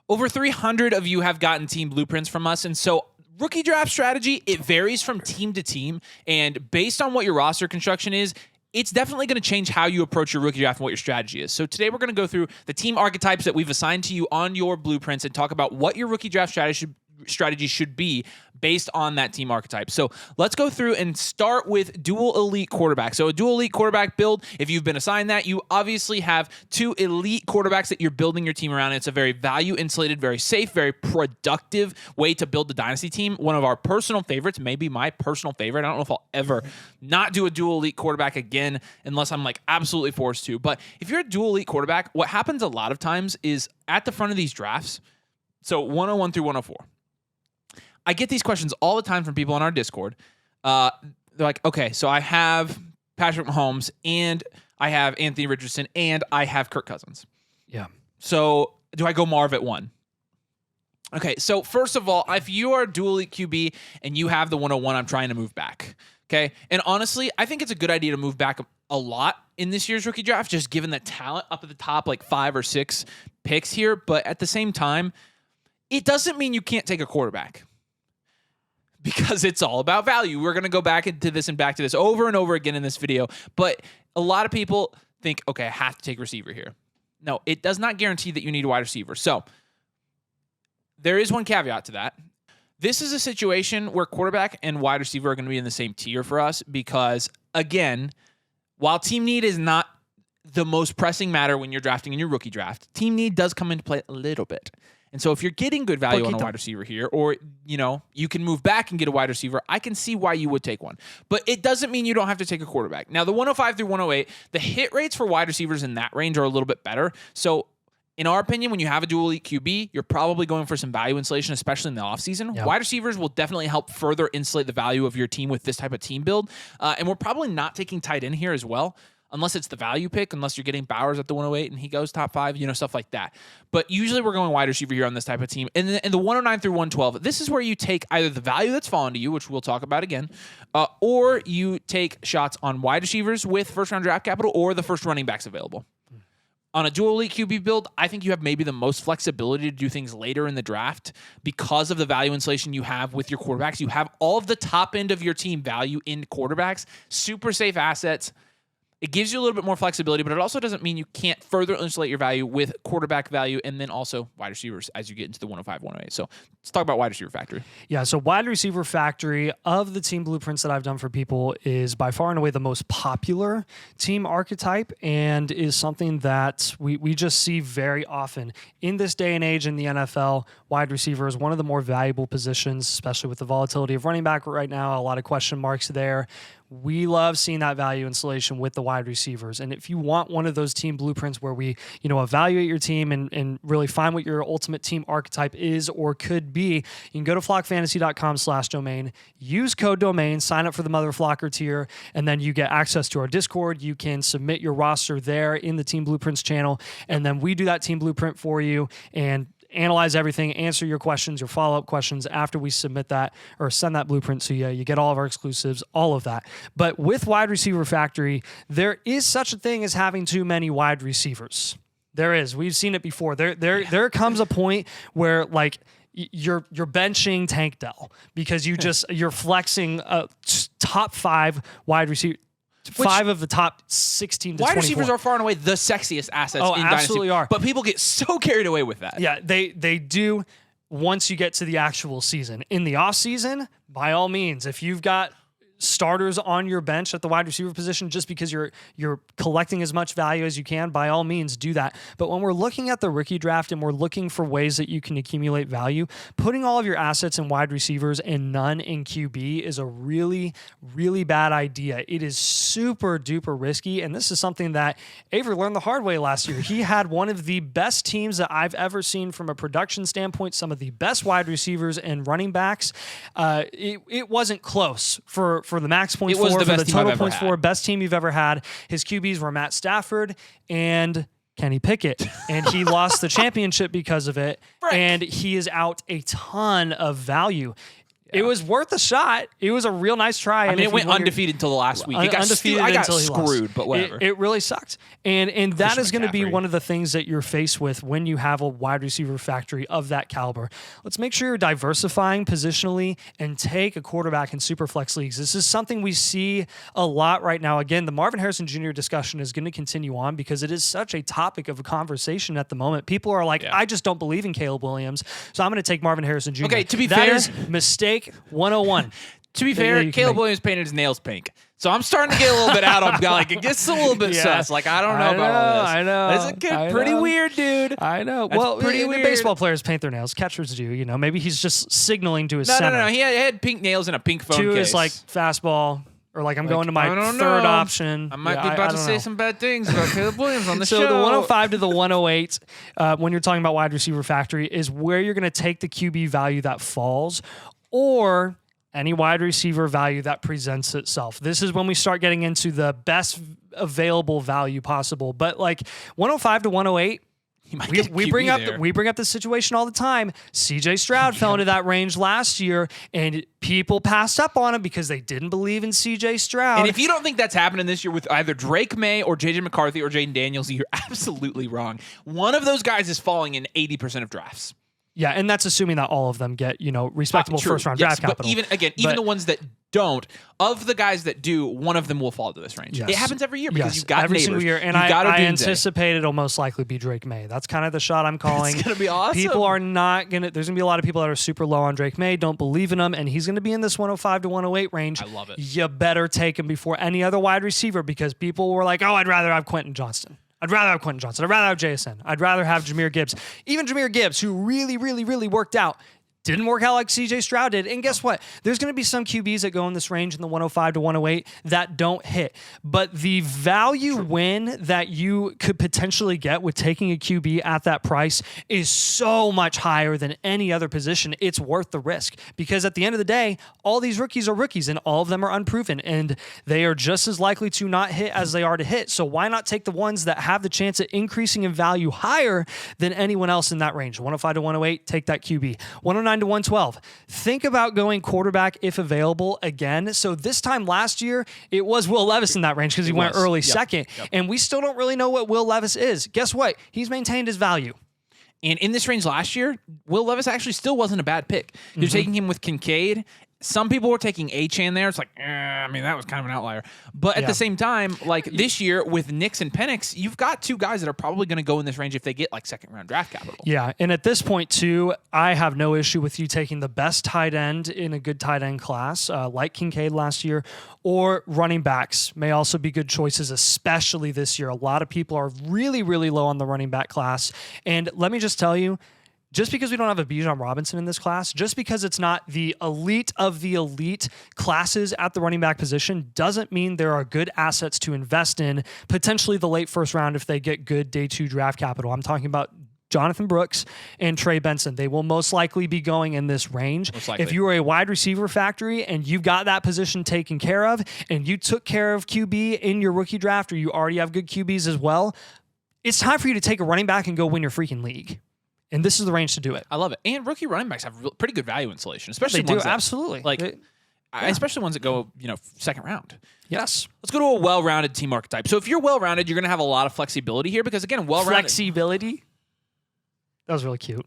Over 300 of you have gotten team blueprints from us, and so rookie draft strategy, it varies from team to team, and based on what your roster construction is, it's definitely going to change how you approach your rookie draft and what your strategy is. So today we're going to go through the team archetypes that we've assigned to you on your blueprints and talk about what your rookie draft strategy should be based on that team archetype. So let's go through and start with dual elite quarterback. So a dual elite quarterback build, if you've been assigned that, you obviously have two elite quarterbacks that you're building your team around. It's a very value insulated, very safe, very productive way to build the dynasty team. One of our personal favorites, maybe my personal favorite. I don't know if I'll ever not do a dual elite quarterback again unless I'm like absolutely forced to. But if you're a dual elite quarterback, what happens a lot of times is at the front of these drafts, so 101 through 104, I get these questions all the time from people on our Discord. They're like, okay, so I have Patrick Mahomes and I have Anthony Richardson and I have Kirk Cousins. Yeah. So do I go Marv at 1? Okay, so first of all, if you are a dual elite QB and you have the 101, I'm trying to move back. Okay, and honestly, I think it's a good idea to move back a lot in this year's rookie draft, just given the talent up at the top, like 5 or 6 picks here. But at the same time, it doesn't mean you can't take a quarterback, because it's all about value. We're going to go back into this and back to this over and over again in this video. But a lot of people think, okay, I have to take receiver here. No, it does not guarantee that you need a wide receiver. So there is one caveat to that. This is a situation where quarterback and wide receiver are going to be in the same tier for us because, again, while team need is not the most pressing matter when you're drafting in your rookie draft, team need does come into play a little bit. And so if you're getting good value on a wide receiver here, or, you can move back and get a wide receiver, I can see why you would take one. But it doesn't mean you don't have to take a quarterback. Now, the 105 through 108, the hit rates for wide receivers in that range are a little bit better. So in our opinion, when you have a dual elite QB, you're probably going for some value insulation, especially in the offseason. Yep. Wide receivers will definitely help further insulate the value of your team with this type of team build. And we're probably not taking tight end here as well, unless it's the value pick, unless you're getting Bowers at the 108 and he goes top 5, stuff like that. But usually we're going wide receiver here on this type of team. And the 109 through 112, this is where you take either the value that's fallen to you, which we'll talk about again, or you take shots on wide receivers with first-round draft capital or the first running backs available. On a dual elite QB build, I think you have maybe the most flexibility to do things later in the draft because of the value insulation you have with your quarterbacks. You have all of the top end of your team value in quarterbacks, super safe assets. It gives you a little bit more flexibility, but it also doesn't mean you can't further insulate your value with quarterback value and then also wide receivers as you get into the 105, 108. So let's talk about wide receiver factory. Yeah, so wide receiver factory of the team blueprints that I've done for people is by far and away the most popular team archetype and is something that we just see very often. In this day and age in the NFL, wide receiver is one of the more valuable positions, especially with the volatility of running back right now, a lot of question marks there. We love seeing that value insulation with the wide receivers. And if you want one of those team blueprints where we, evaluate your team and really find what your ultimate team archetype is or could be, you can go to flockfantasy.com/domain, use code domain, sign up for the Mother Flocker tier, and then you get access to our Discord. You can submit your roster there in the Team Blueprints channel, and then we do that team blueprint for you and analyze everything, answer your questions, your follow-up questions after we submit that or send that blueprint. So you get all of our exclusives, all of that. But with Wide Receiver Factory, there is such a thing as having too many wide receivers. There is. We've seen it before. There comes a point where you're benching Tank Dell because you're flexing top 5 wide receiver. 5 of the top 16 to 24. Wide receivers are far and away the sexiest assets in Dynasty. Absolutely are. But people get so carried away with that. Yeah, they do once you get to the actual season. In the offseason, by all means, if you've got starters on your bench at the wide receiver position just because you're collecting as much value as you can, by all means do that. But when we're looking at the rookie draft and we're looking for ways that you can accumulate value, putting all of your assets in wide receivers and none in QB is a really, really bad idea. It is super duper risky, and this is something that Avery learned the hard way last year. He had one of the best teams that I've ever seen from a production standpoint, some of the best wide receivers and running backs. It wasn't close for the max points for the total points for, best team you've ever had. His QBs were Matt Stafford and Kenny Pickett, and he lost the championship because of it, and he is out a ton of value. It was worth a shot. It was a real nice try. I mean, it went undefeated until the last week. It got undefeated I got until he screwed, lost. but whatever. It really sucked. And that is going to be McCaffrey. one of the things that you're faced with when you have a wide receiver factory of that caliber. Let's make sure you're diversifying positionally and take a quarterback in super flex leagues. This is something we see a lot right now. Again, the Marvin Harrison Jr. discussion is going to continue on because it is such a topic of a conversation at the moment. People are like, I just don't believe in Caleb Williams, so I'm going to take Marvin Harrison Jr. Okay, to be that fair, is mistake 101. To be fair, Caleb Williams painted his nails pink. So I'm starting to get a little bit out of like it gets a little bit sus. Like I don't know about all this. I know. That's pretty weird, dude. I know. That's well, pretty weird. Baseball players paint their nails. Catchers do. You know, maybe he's just signaling to his center. No. He had pink nails and a pink phone to case. his like fastball. Or like I'm going to my I don't third know. option. I might be about to say some bad things about Caleb Williams on the show. So the 105 to the 108, when you're talking about wide receiver factory, is where you're going to take the QB value that falls, or any wide receiver value that presents itself. This is when we start getting into the best available value possible. But like 105 to 108. We bring up this situation all the time. CJ Stroud fell into that range last year, and people passed up on him because they didn't believe in CJ Stroud. And if you don't think that's happening this year with either Drake May or JJ McCarthy or Jaden Daniels, you're absolutely wrong. One of those guys is falling in 80% of drafts. Yeah, and that's assuming that all of them get, respectable first-round draft capital. But even the ones that don't, of the guys that do, one of them will fall to this range. Yes. It happens every year because you've got every neighbors. Single year. And I anticipate it'll most likely be Drake May. That's kind of the shot I'm calling. It's going to be awesome. People are not going to, there's going to be a lot of people that are super low on Drake May, don't believe in him, and he's going to be in this 105 to 108 range. I love it. You better take him before any other wide receiver because people were like, I'd rather have Quentin Johnston. I'd rather have JSN. I'd rather have Jahmyr Gibbs. Even Jahmyr Gibbs, who really, really, really worked out, didn't work out like CJ Stroud did. And guess what? There's going to be some QBs that go in this range in the 105 to 108 that don't hit. But the value win that you could potentially get with taking a QB at that price is so much higher than any other position. It's worth the risk because at the end of the day, all these rookies are rookies and all of them are unproven and they are just as likely to not hit as they are to hit. So why not take the ones that have the chance at increasing in value higher than anyone else in that range? 105 to 108, take that QB. 109 to 112. Think about going quarterback if available again. So this time last year, it was Will Levis in that range because he went early second. And we still don't really know what Will Levis is. Guess what? He's maintained his value. And in this range last year, Will Levis actually still wasn't a bad pick. You're taking him with Kincaid. Some people were taking Achane there. It's like, that was kind of an outlier. But at the same time, like this year with Nix and Penix, you've got two guys that are probably going to go in this range if they get like second-round draft capital. Yeah, and at this point, too, I have no issue with you taking the best tight end in a good tight end class, like Kincaid last year, or running backs may also be good choices, especially this year. A lot of people are really, really low on the running back class. And let me just tell you, just because we don't have a Bijan Robinson in this class, just because it's not the elite of the elite classes at the running back position, doesn't mean there are good assets to invest in, potentially the late first round if they get good day 2 draft capital. I'm talking about Jonathan Brooks and Trey Benson. They will most likely be going in this range. If you are a wide receiver factory and you've got that position taken care of and you took care of QB in your rookie draft or you already have good QBs as well, it's time for you to take a running back and go win your freaking league. And this is the range to do it. I love it. And rookie running backs have pretty good value insulation, especially they ones do, that, absolutely. Especially ones that go, second round. Yes. Let's go to a well-rounded team archetype. So if you're well-rounded, you're going to have a lot of flexibility here because, again, well-rounded. Flexibility? That was really cute.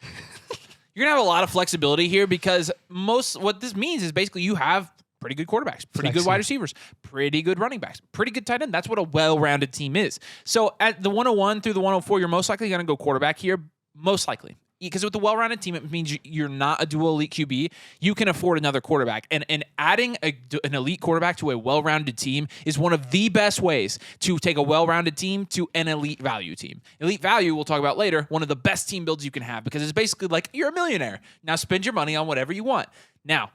You're going to have a lot of flexibility here because what this means is basically you have pretty good quarterbacks, pretty good wide receivers, pretty good running backs, pretty good tight end. That's what a well-rounded team is. So at the 101 through the 104, you're most likely going to go quarterback here, most likely. Because with the well-rounded team, it means you're not a dual elite QB. You can afford another quarterback. And adding an elite quarterback to a well-rounded team is one of the best ways to take a well-rounded team to an elite value team. Elite value, we'll talk about later, one of the best team builds you can have because it's basically like you're a millionaire. Now spend your money on whatever you want. Now,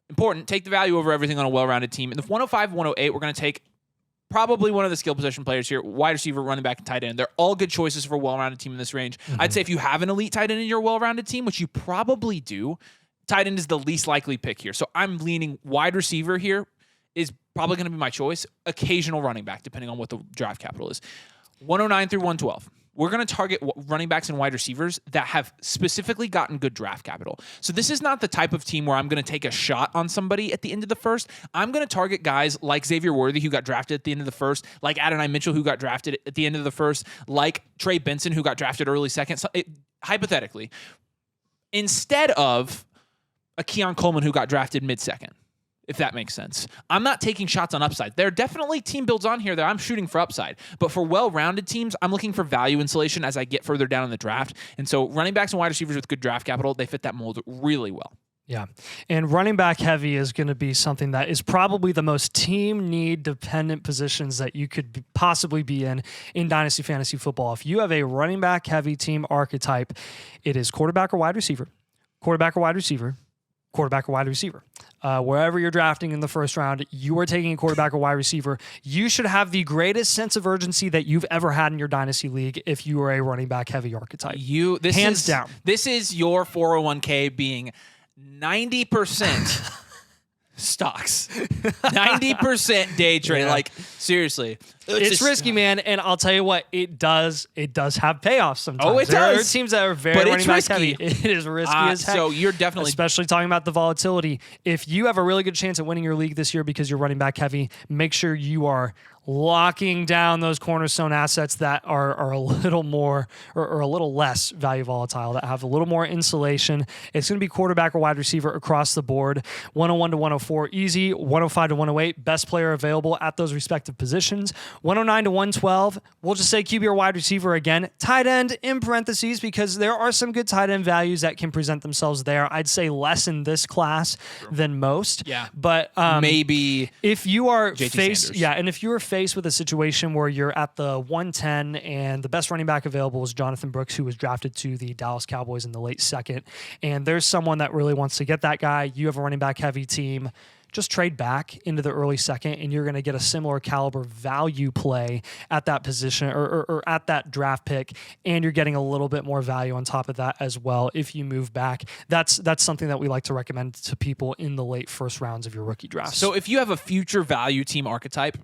important, take the value over everything on a well-rounded team. In the 105, 108, we're going to take probably one of the skill position players here, wide receiver, running back, and tight end. They're all good choices for a well-rounded team in this range. I'd say if you have an elite tight end in your well-rounded team, which you probably do, tight end is the least likely pick here. So I'm leaning wide receiver here is probably going to be my choice. Occasional running back, depending on what the draft capital is. 109 through 112. we're going to target running backs and wide receivers that have specifically gotten good draft capital. So this is not the type of team where I'm going to take a shot on somebody at the end of the first. I'm going to target guys like Xavier Worthy, who got drafted at the end of the first, like Adonai Mitchell, who got drafted at the end of the first, like Trey Benson, who got drafted early second. So hypothetically, instead of a Keon Coleman who got drafted mid-second, if that makes sense. I'm not taking shots on upside. There are definitely team builds on here that I'm shooting for upside. But for well-rounded teams, I'm looking for value insulation as I get further down in the draft. And so running backs and wide receivers with good draft capital, they fit that mold really well. Yeah. And running back heavy is going to be something that is probably the most team need dependent positions that you could possibly be in Dynasty Fantasy Football. If you have a running back heavy team archetype, it is quarterback or wide receiver, quarterback or wide receiver, quarterback or wide receiver. Wherever you're drafting in the first round, you are taking a quarterback or wide receiver. You should have the greatest sense of urgency that you've ever had in your dynasty league if you are a running back heavy archetype. Hands down. This is your 401k being 90% stocks, 90% day trade. Yeah. Like seriously, It's risky, man, and I'll tell you what, it does have payoffs sometimes. Oh, it There are does. teams that are very But running it's back risky. heavy. It is risky as heck. So you're definitely, especially talking about the volatility. If you have a really good chance at winning your league this year because you're running back heavy, make sure you are locking down those cornerstone assets that are a little more or a little less value volatile, that have a little more insulation. It's going to be quarterback or wide receiver across the board. 101 to 104 easy, 105 to 108 best player available at those respective positions. 109 to 112, we'll just say QB or wide receiver again. Tight end in parentheses because there are some good tight end values that can present themselves there. I'd say less in this class than most. Yeah. But maybe if you are JT faced, Sanders. yeah, and if you are faced with a situation where you're at the 110 and the best running back available is Jonathan Brooks, who was drafted to the Dallas Cowboys in the late second, and there's someone that really wants to get that guy, you have a running back heavy team, just trade back into the early second and you're going to get a similar caliber value play at that position or at that draft pick, and you're getting a little bit more value on top of that as well if you move back. That's something that we like to recommend to people in the late first rounds of your rookie drafts. so if you have a future value team archetype,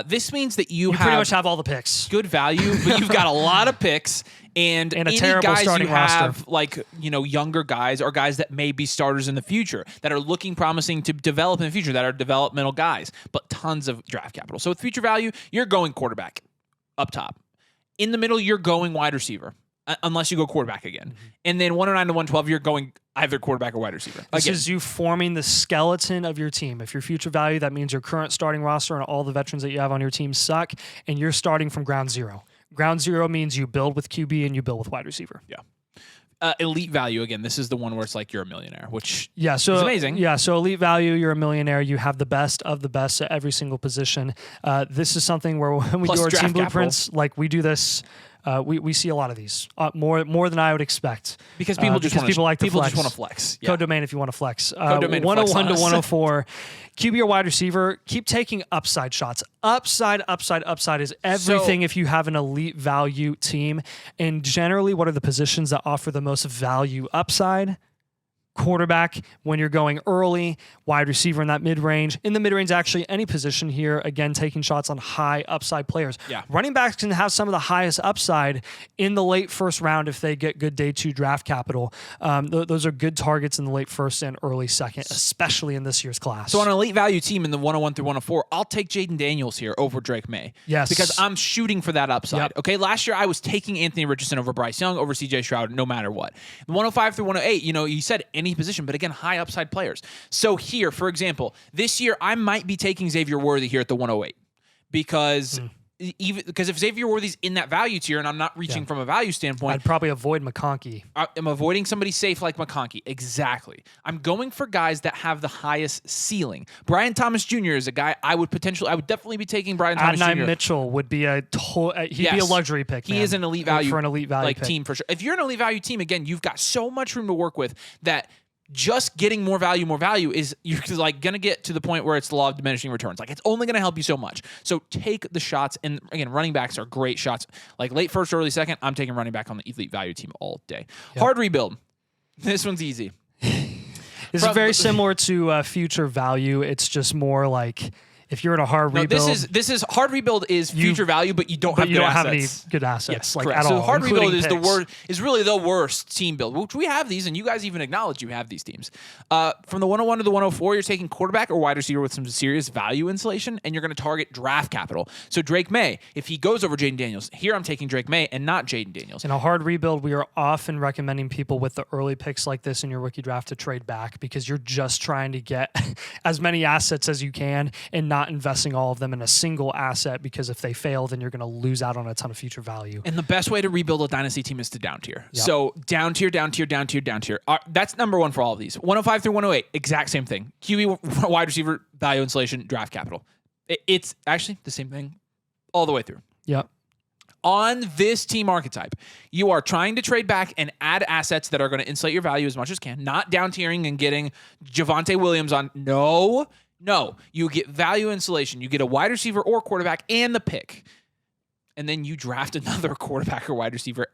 this means that you pretty much have all the picks. good value, but you've got a lot of picks and a any terrible guys starting you have, roster. like, younger guys or guys that may be starters in the future that are looking promising to develop in the future, that are developmental guys, but tons of draft capital. So with future value, you're going quarterback up top. In the middle, you're going wide receiver, unless you go quarterback again. And then 109 to 112, you're going either quarterback or wide receiver. This Again, is you forming the skeleton of your team. If your future value, that means your current starting roster and all the veterans that you have on your team suck, and you're starting from ground zero. Ground zero means you build with QB and you build with wide receiver. yeah. Elite value, again, this is the one where it's like you're a millionaire, which So is amazing. Yeah, so elite value, you're a millionaire. You have the best of the best at every single position. This is something where when we Plus do our draft team blueprints, like we do this. We see a lot of these, more than I would expect. Because people just want people like to people flex. just want to flex. Yeah. Code domain if you want to flex. Codomain 101 flex to on us. 104. QB or wide receiver, keep taking upside shots. Upside is everything if you have an elite value team. And generally, what are the positions that offer the most value upside? Quarterback when you're going early, wide receiver in that mid-range. In the mid-range, actually, any position here, again, taking shots on high upside players. Yeah. Running backs can have some of the highest upside in the late first round if they get good day two draft capital. Those are good targets in the late first and early second, especially in this year's class. So on an elite value team in the 101 through 104, I'll take Jaden Daniels here over Drake May. Yes. Because I'm shooting for that upside. Yep. Okay, last year I was taking Anthony Richardson over Bryce Young, over CJ Stroud, no matter what. The 105 through 108, you said any position, but again, high upside players. So here, for example, this year I might be taking Xavier Worthy here at the 108 because if Xavier Worthy's in that value tier and I'm not reaching from a value standpoint, I'd probably avoid McConkey. I'm avoiding somebody safe like McConkey. Exactly. I'm going for guys that have the highest ceiling. Brian Thomas Jr. is a guy I would definitely be taking Brian Thomas Adonai Jr. Mitchell would be he'd be a luxury pick. He man. is an elite value for an elite value pick. team for sure. If you're an elite value team, again, you've got so much room to work with that just getting more value is you're like going to get to the point where it's the law of diminishing returns. Like it's only going to help you so much. So take the shots. And again, running backs are great shots. Like late first, early second, I'm taking running back on the elite value team all day. Yep. Hard rebuild. This one's easy. This is very similar to future value. It's just more like If you're in a hard No, rebuild, this is hard rebuild is future value, but you don't have good assets. Any good assets, Yes, like correct. at so all. hard rebuild is including the picks. worst. Is really the worst team build, which we have these, and you guys even acknowledge you have these teams. From the 101 to the 104, you're taking quarterback or wide receiver with some serious value insulation, and you're going to target draft capital. So Drake May, if he goes over Jaden Daniels, here I'm taking Drake May and not Jaden Daniels. In a hard rebuild, we are often recommending people with the early picks like this in your rookie draft to trade back because you're just trying to get as many assets as you can and not investing all of them in a single asset, because if they fail, then you're going to lose out on a ton of future value. And the best way to rebuild a dynasty team is to down tier. Yep. So down tier, down tier, down tier, down tier. That's number one for all of these. 105 through 108, exact same thing. QB, wide receiver, value insulation, draft capital. It's actually the same thing all the way through. Yep. On this team archetype, you are trying to trade back and add assets that are going to insulate your value as much as can, not down tiering and getting Javonte Williams on. No. You get value insulation. You get a wide receiver or quarterback and the pick. And then you draft another quarterback or wide receiver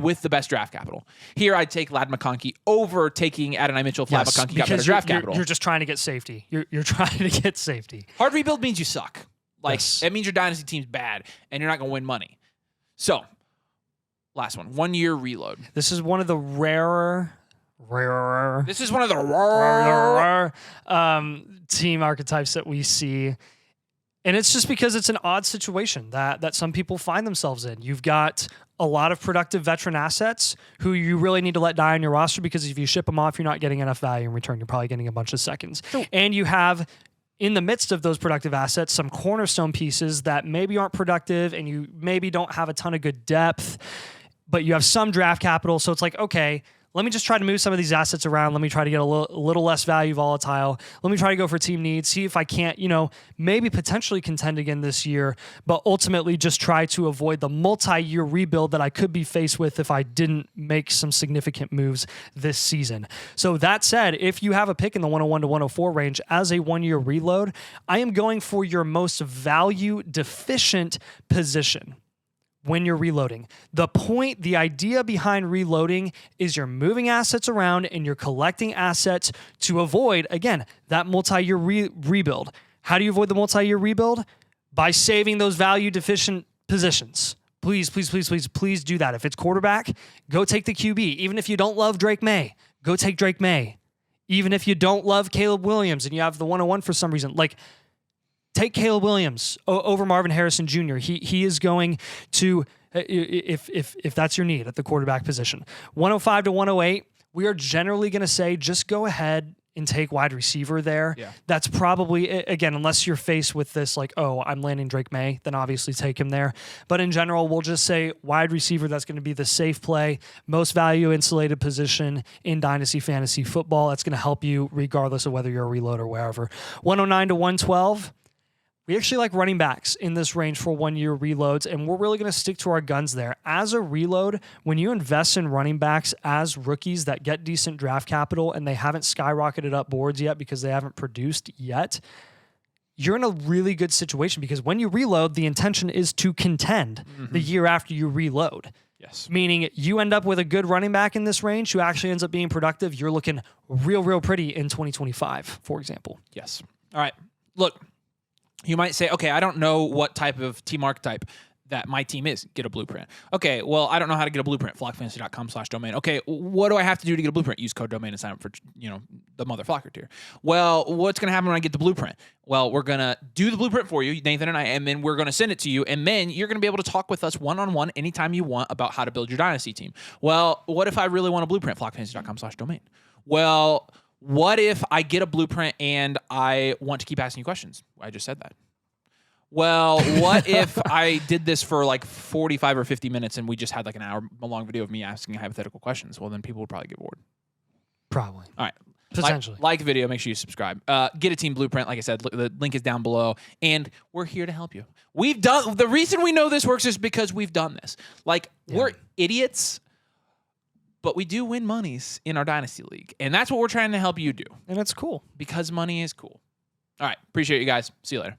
with the best draft capital. Here, I'd take Ladd McConkey over taking Adonai Mitchell. Ladd McConkey got better draft capital. You're just trying to get safety. You're trying to get safety. Hard rebuild means you suck. Like, Yes. It means your dynasty team's bad and you're not going to win money. So, last one. 1 year reload. This is one of the rarer This is one of the team archetypes that we see. And it's just because it's an odd situation that some people find themselves in. You've got a lot of productive veteran assets who you really need to let die on your roster, because if you ship them off, you're not getting enough value in return. You're probably getting a bunch of seconds. And you have, in the midst of those productive assets, some cornerstone pieces that maybe aren't productive and you maybe don't have a ton of good depth, but you have some draft capital. So it's like, okay, let me just try to move some of these assets around. Let me try to get a little less value volatile. Let me try to go for team needs, see if I can't, maybe potentially contend again this year, but ultimately just try to avoid the multi-year rebuild that I could be faced with if I didn't make some significant moves this season. So that said, if you have a pick in the 101 to 104 range as a 1 year reload, I am going for your most value deficient position. When you're reloading, the idea behind reloading is you're moving assets around and you're collecting assets to avoid, again, that multi-year rebuild. How do you avoid the multi-year rebuild? By saving those value deficient positions. Please do that. If it's quarterback, go take the QB. Even if you don't love Drake May, go take Drake May. Even if you don't love Caleb Williams and you have the 101 for some reason, take Caleb Williams over Marvin Harrison Jr. He is going to, if that's your need at the quarterback position. 105 to 108, we are generally going to say just go ahead and take wide receiver there. Yeah. That's probably, again, unless you're faced with this I'm landing Drake May, then obviously take him there. But in general, we'll just say wide receiver, that's going to be the safe play, most value insulated position in Dynasty Fantasy Football. That's going to help you regardless of whether you're a reload or wherever. 109 to 112. We actually like running backs in this range for 1 year reloads, and we're really going to stick to our guns there. As a reload, when you invest in running backs as rookies that get decent draft capital and they haven't skyrocketed up boards yet because they haven't produced yet, you're in a really good situation, because when you reload, the intention is to contend the year after you reload. Yes. Meaning you end up with a good running back in this range who actually ends up being productive. You're looking real pretty in 2025, for example. Yes. All right. Look. You might say, okay, I don't know what type of team archetype that my team is. Get a blueprint. Okay, well, I don't know how to get a blueprint. Flockfantasy.com/domain. Okay, what do I have to do to get a blueprint? Use code domain and sign up for, the Mother Flocker tier. Well, what's going to happen when I get the blueprint? Well, we're going to do the blueprint for you, Nathan and I, and then we're going to send it to you, and then you're going to be able to talk with us one-on-one anytime you want about how to build your dynasty team. Well, what if I really want a blueprint? Flockfantasy.com/domain. Well, what if I get a blueprint and I want to keep asking you questions? I just said that. Well, what if I did this for 45 or 50 minutes and we just had an hour-long video of me asking hypothetical questions? Well, then people would probably get bored. Probably. All right. Potentially. Like the video. Make sure you subscribe. Get a team blueprint. Like I said, the link is down below. And we're here to help you. The reason we know this works is because we've done this. We're idiots, but we do win monies in our Dynasty League. And that's what we're trying to help you do. And it's cool. Because money is cool. All right. Appreciate you guys. See you later.